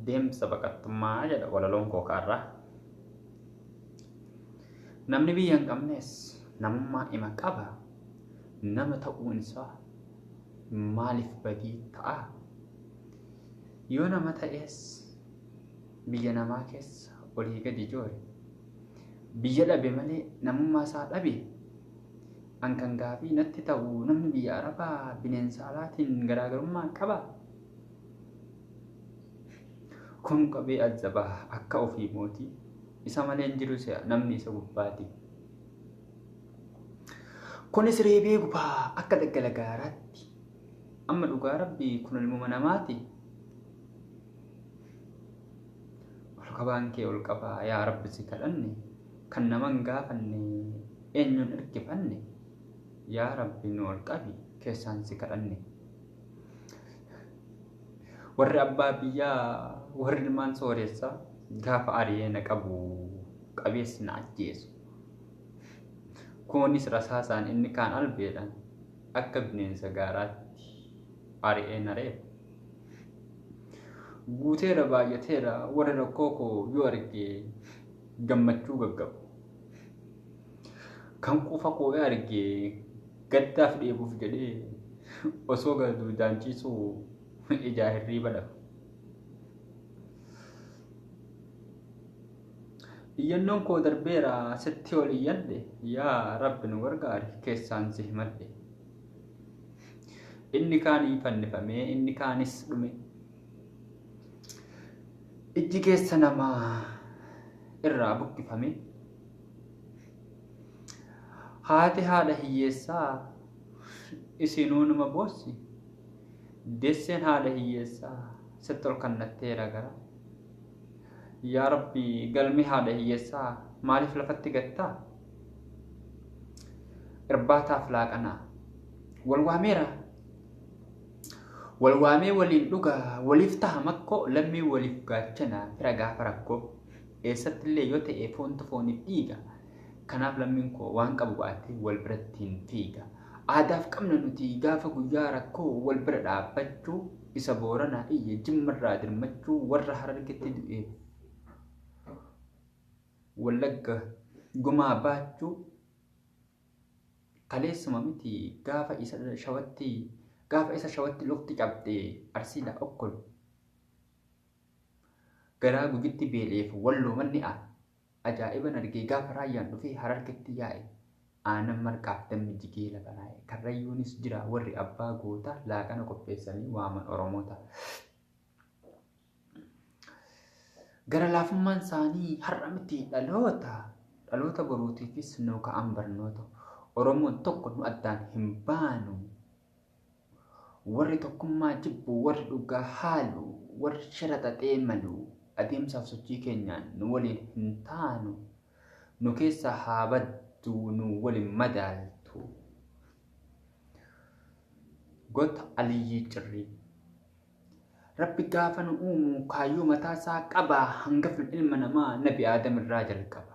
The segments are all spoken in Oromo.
deemsa baqattummaa jedha walaloon koo kaarraa. Namni biyya hin qabnes namummaa ima qaba. Nama ta'uun isaa maaliif badii ta'a? Yoo nama ta'es biyya namaa keessa olii gadi joore. Biyya dhabe malee namummaa isaa dhabe. An kan gaafii natti ta'u namni biyya Arabaa bineensa alaatiin garaagarummaa qaba. Kun qabee ajjabaa akka ofii mootii isa malee hin jiru namni isa gubbaati. Kunis reebee gubaa akka daggala gaaraatti. Amma dhugaa Rabbii kun ilmuma namaati. Ol qabaan kee ol qabaa yaa Rabbi si kadhanne kan naman gaafanne eenyuun hirkifanne yaa Rabbi nu ol qabi keessaan si kadhanne. Warri abbaa biyyaa warri ilmaan sooressaa gaafa ari'ee na qabu qabeessi na ajjeesu. Kunis rasaasaan inni kaan albeedhaan akka bineensa gaaraatti ari'ee na reeba. Guuteera baay'ateera warri rakkoo koo yoo argee gammachuu gaggabu. Kan quufa koo argee gaddaaf dheebuuf jedhee osoo gaduu daanchiisuu ijaa hirriiba dhabu. Iyyannoon koo darbeera sitti ol iyyadhe yaa Rabbi nu gargaari keessaan si himadhe. Inni kaanii fannifamee inni kaanis dhume. Ijji keessa namaa irraa buqqifame. Haati haadha hiyyeessaa isinuu numa boossi. Deesseen haadha hiyyeessaa sitti ol kannatteera gara. Yaa Rabbi galmi haadha hiyyeessaa maaliif lafatti gattaa? Irbaataaf laaqanaa walwaameera. Walwaamee waliin dhugaa waliif taha makkoo lammii waliif gaachana fira gaafa rakkoo. Eessatti illee yoo ta'e foontu fooniif dhiiga. Kanaaf lammiin koo waan qabu baatee wal birattiin fiiga. Aadaaf qabna nuti gaafa guyyaa rakkoo wal bira dhaabbachuu isa booranaa iyye jimmarraa dirmachuu warra harargetti du'eef. Wallagga gumaa baachuu kaleessuma miti gaafa isa shawatti lukti cabdee arsiidha okkolu. Garaa gugitti beeleef walloo manni ajaa'iban argee gaafa raayyaan dhufee harargetti yaa'e. Aanan marqaaf dammi jigee lafa naa'e. Karrayyuunis jira warri abbaa goota laaqana qopheessanii waaman oromoota. Gara laafummaan isaanii har'a miti dhaloota boruutiifis nu ka'an barnoota. Oromoon tokko nu addaan hin baanu. Warri tokkummaa jibbu warri dhugaa haalu warri shira xaxee malu adeemsaaf sochii keenyaan nu waliin hin taanu. Nu keessa haa baddu nu waliin madaaltu. Goota Aliyyii Cirrii. Rabbi gaafa nu uumu kaayyoo mataa isaa qaba hangafni ilma namaa nabi Aadam irraa jalqaba.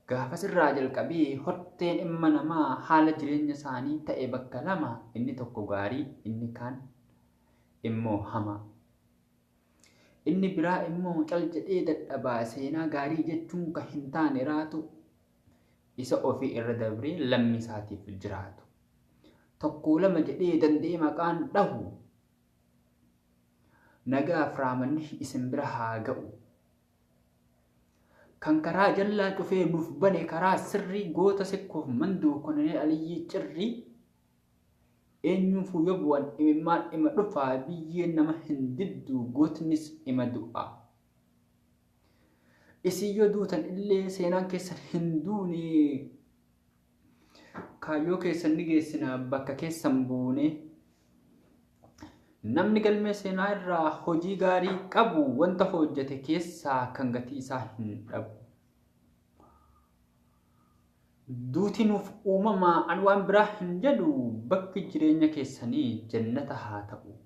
Gaafas irraa jalqabee horteen ilma namaa haala jireenya isaanii ta'e bakka lama inni tokko gaarii inni kaan immoo hamaa. Inni biraa immoo cal jedhee dadhabaa seenaa gaarii jechuun kan hin taane raatu isa ofii irra dabree lammii isaatiif jiraatu. Tokko lama jedhee danda'ee maqaan dhahu. Nagaa Afraamanni isin bira haa ga'u. Kan karaa jallaa cufee nuuf bane karaa sirrii goota sikkoof manduu Koloneel Aliyyii Cirrii. Eenyuufuu yoo bu'an imimmaan ima dhufaa biyyeen nama hin diddu gootnis ima du'a. Isin yoo duutan illee seenaan keessan hin duune. Kaayyoo keessan ni geessina bakka keessan buune. Namni galmee seenaa irraa hojii gaarii qabu wanta hojjete keessaa kan gatii isaa hin dhabu. Duuti nuuf uumamaa an waan biraa hin jedhu bakki jireenya keessanii jannata haa ta'u.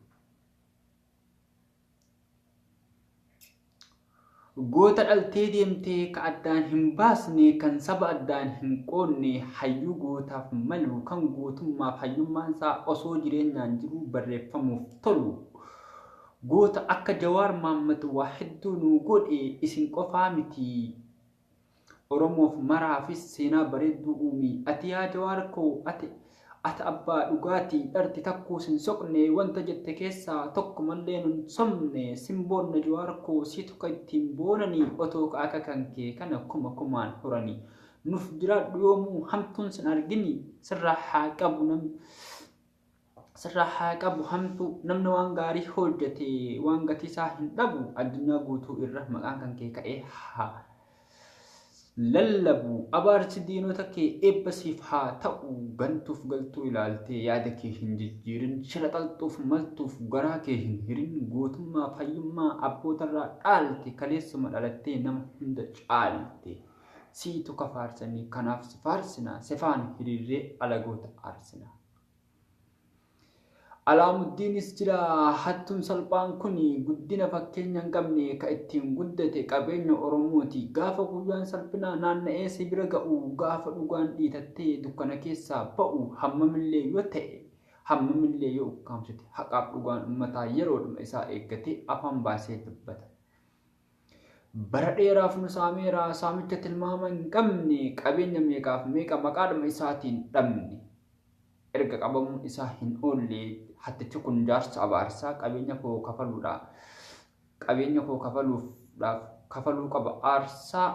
Goota dhaltee deemtee ka addaan hin baasne kan saba addaan hin qoonne hayyuu gootaaf malu kan gootummaaf hayyummaan isaa osoo jireenyaan jiru barreeffamuuf tolu. goota akka Jawaar Mahammad waa hedduu nu godhe isin qofaa miti oromoof maraafis seenaa bareedduu uumi ati yaa Jawaar koo ati abbaa dhugaatii dharti takkuu sin soqne wanta jette keessaa tokko mallee nun somne simboonna Jawaar koo siitu ka ittiin boonanii otoo akka kan kee kana kumaan horanii nuuf jiraadhu yoomuu hamtuun sin argini sirraa haa qabu hamtu namni waan gaarii hojjete waan gatiisaa hin dhabu addunyaa guutuu irra maqaan kan kee ka'ee haa lallabu abaarsi diinota kee eebbasiif haa ta'u gantuuf galtuu ilaaltee yaada kee hin jijjiirin shira xalxuuf maltuuf garaa kee hin hirin gootummaa fayyummaa abbootarraa dhaalte kaleessuma dhalattee nama hunda caalte siitu ka faarsanii kanaaf si faarsina sefaan hiriirree alagoota aarsina. Alaamuddeenis jira hattuun salphaan kun guddina fakkeenya hin qabne ka ittiin guddate qabeenya Oromooti gaafa guyyaan salphinaa naanna'ee si bira ga'u gaafa dhugaan dhiitattee dukkana keessaa ba'u hammamillee yoo ta'e hammamillee yoo ukkaamsite haqaaf dhugaan uummataa yeroodhuma isaa eeggate afaan baasee dubbata. Bara dheeraaf nu saameera saamicha tilmaama hin qabne qabeenya meeqaaf meeqa maqaadhuma isaatiin dhabne erga qabamuun isaa hin oolle hattichi kun jaarsa abaarsaa qabeenya koo kafaluudhaaf kafaluu qaba aarsaa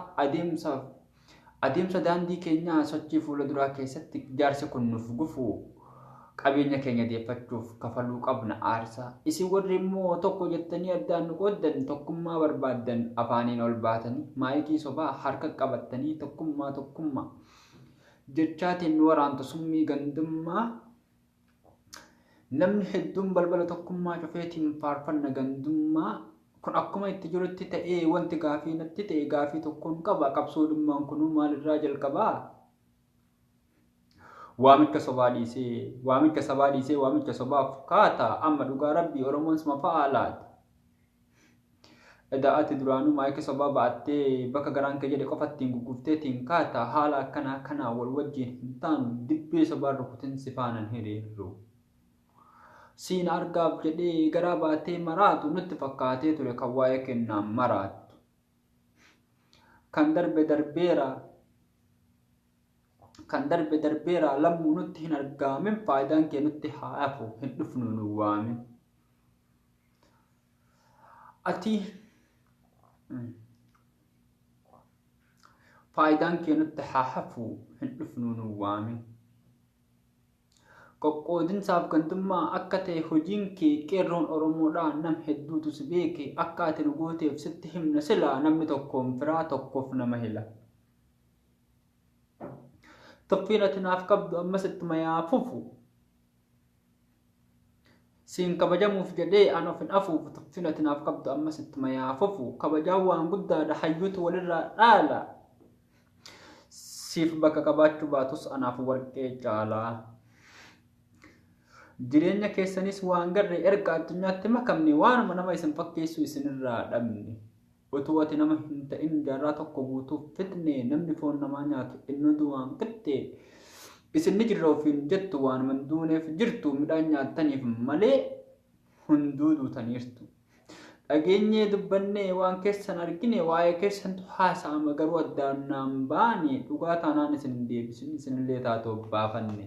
adeemsa daandii keenyaa sochii fuula duraa keessatti jaarsi kun nuuf gufu qabeenya keenya deeffachuuf kafaluu qabna aarsaa isin warri immoo tokko jettanii addaan nu qooddan tokkummaa barbaaddan afaaniin ol baatanii maayikii sobaa harka qabattanii tokkummaa jechaatiin waraantu summii gandummaa namni hedduun balbala tokkummaa cufeetiin faarfanna gandummaa kun akkuma itti jirutti ta'ee wanti gaafii natti ta'e gaafii tokkoon qaba qabsoodhummaan kunuu maalirraa jalqabaa waamicha sabaa dhiisee waamicha sabaaf kaata amma dhugaa rabbii Oromoon sima fa'aalaata Edaati duraanuu maayikii sabaa ba'attee bakka garaan kee jedhe qofattiin gugufteetiin kaata haala akkanaa wal wajjiin hin taanu dibbee sabaa rukutin sifaanan hiriirru. Siin argaaf jedhee garaa baatee maraatu nutti fakkaatee ture kan waa'ee kennaan maraatu. Kan darbe darbeera lammuu nutti hin argaamin faayidaan kee nutti haa hafu hin dhufnu nu waamin. Faayidaan kee nutti haa hafu hin dhufnu nu waamin. Qoqqoodinsaaf gandummaa akka ta'e hojiin kee qeerroon Oromoodhaa nam hedduutu si beeke akka ati nu gooteef sitti himna silaa namni tokkoon firaa tokkoof nama hila. Tuffiin ati naaf qabdu ammas ittuma yaafufu. Siin kabajamuuf jedhee an of hin afuufu tuffiin ati naaf qabdu ammas ittuma yaafufu kabajaan waan guddaadha hayyuutu walirraa dhaala. Siif bakka qabaachuu baatus anaaf warqee caalaa. Jireenya keessanis waan garre erga addunyaatti makamne waanuma nama isin fakkeessu isinirraa dhabne. Utuu ati nama hin ta'in jaarraa tokko guutuuf fitne namni foon namaa nyaatu inni du'aan qixxe. Isinni jirra ofiin jettu waanuma hin duuneef jirtu midhaan nyaattaniif malee hunduu duutaniirtu. Dhageenyee dubbannee waan keessan argine waa'ee keessantu haasa'ama garuu addaan naan baane dhugaa taanaan isin deebisin isinillee taatoo baafanne.